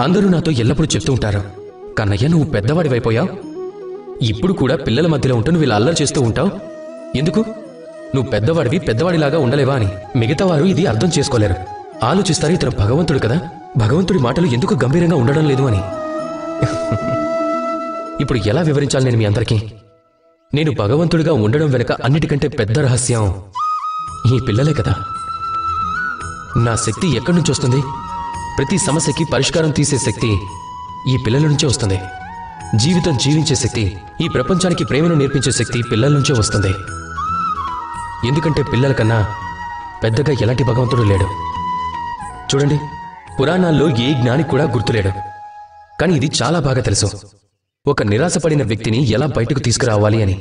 అందరూ నాతో ఎల్లప్పుడూ చెప్తూ ఉంటారు, కన్నయ్య నువ్వు పెద్దవాడివైపోయావు, ఇప్పుడు కూడా పిల్లల మధ్యలో ఉంటూ నువ్వు ఇలా అల్లరి చేస్తూ ఉంటావు, ఎందుకు? నువ్వు పెద్దవాడిలాగా ఉండలేవా అని. మిగతా వారు ఇది అర్థం చేసుకోలేరు. ఆలోచిస్తారు, ఇతను భగవంతుడు కదా, భగవంతుడి మాటలు ఎందుకు గంభీరంగా ఉండడం లేదు అని. ఇప్పుడు ఎలా వివరించాలి నేను మీ అందరికీ? నేను భగవంతుడిగా ఉండడం వెనుక అన్నిటికంటే పెద్ద రహస్యం ఈ పిల్లలే కదా. నా శక్తి ఎక్కడి నుంచి వస్తుంది? ప్రతి సమస్యకి పరిష్కారం తీసే శక్తి ఈ పిల్లల నుంచే వస్తుంది. జీవితం జీవించే శక్తి, ఈ ప్రపంచానికి ప్రేమను నేర్పించే శక్తి పిల్లల నుంచే వస్తుంది. ఎందుకంటే పిల్లల కన్నా పెద్దగా ఎలాంటి భగవంతుడు లేడు. చూడండి, పురాణాల్లో ఏ జ్ఞాని కూడా గుర్తులేడు. కానీ ఇది చాలా బాగా తెలుసు, ఒక నిరాశపడిన వ్యక్తిని ఎలా బయటకు తీసుకురావాలి అని,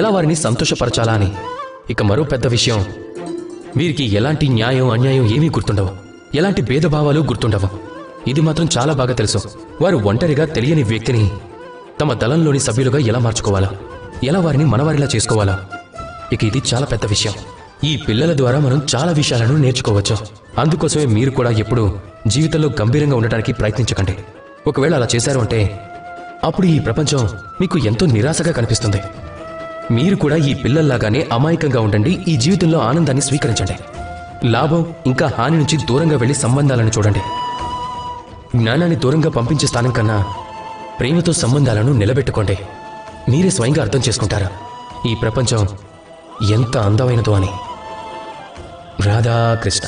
ఎలా వారిని సంతోషపరచాలా అని. ఇక మరో పెద్ద విషయం, వీరికి ఎలాంటి న్యాయం అన్యాయం ఏమీ గుర్తుండవు, ఎలాంటి భేదభావాలు గుర్తుండవు. ఇది మాత్రం చాలా బాగా తెలుసు, వారు ఒంటరిగా తెలియని వ్యక్తిని తమ దళంలోని సభ్యులుగా ఎలా మార్చుకోవాలా, ఎలా వారిని మనవారిలా చేసుకోవాలా. ఇక ఇది చాలా పెద్ద విషయం. ఈ పిల్లల ద్వారా మనం చాలా విషయాలను నేర్చుకోవచ్చు. అందుకోసమే మీరు కూడా ఎప్పుడూ జీవితంలో గంభీరంగా ఉండటానికి ప్రయత్నించకండి. ఒకవేళ అలా చేశారు అంటే అప్పుడు ఈ ప్రపంచం మీకు ఎంతో నిరాశగా కనిపిస్తుంది. మీరు కూడా ఈ పిల్లల్లాగానే అమాయకంగా ఉండండి. ఈ జీవితంలో ఆనందాన్ని స్వీకరించండి. లాభం ఇంకా హాని నుంచి దూరంగా వెళ్లి సంబంధాలను చూడండి. జ్ఞానాన్ని దూరంగా పంపించే స్థానం కన్నా ప్రేమతో సంబంధాలను నిలబెట్టుకోండి. మీరే స్వయంగా అర్థం చేసుకుంటారు ఈ ప్రపంచం ఎంత అందమైనదో అని. రాధాకృష్ణ.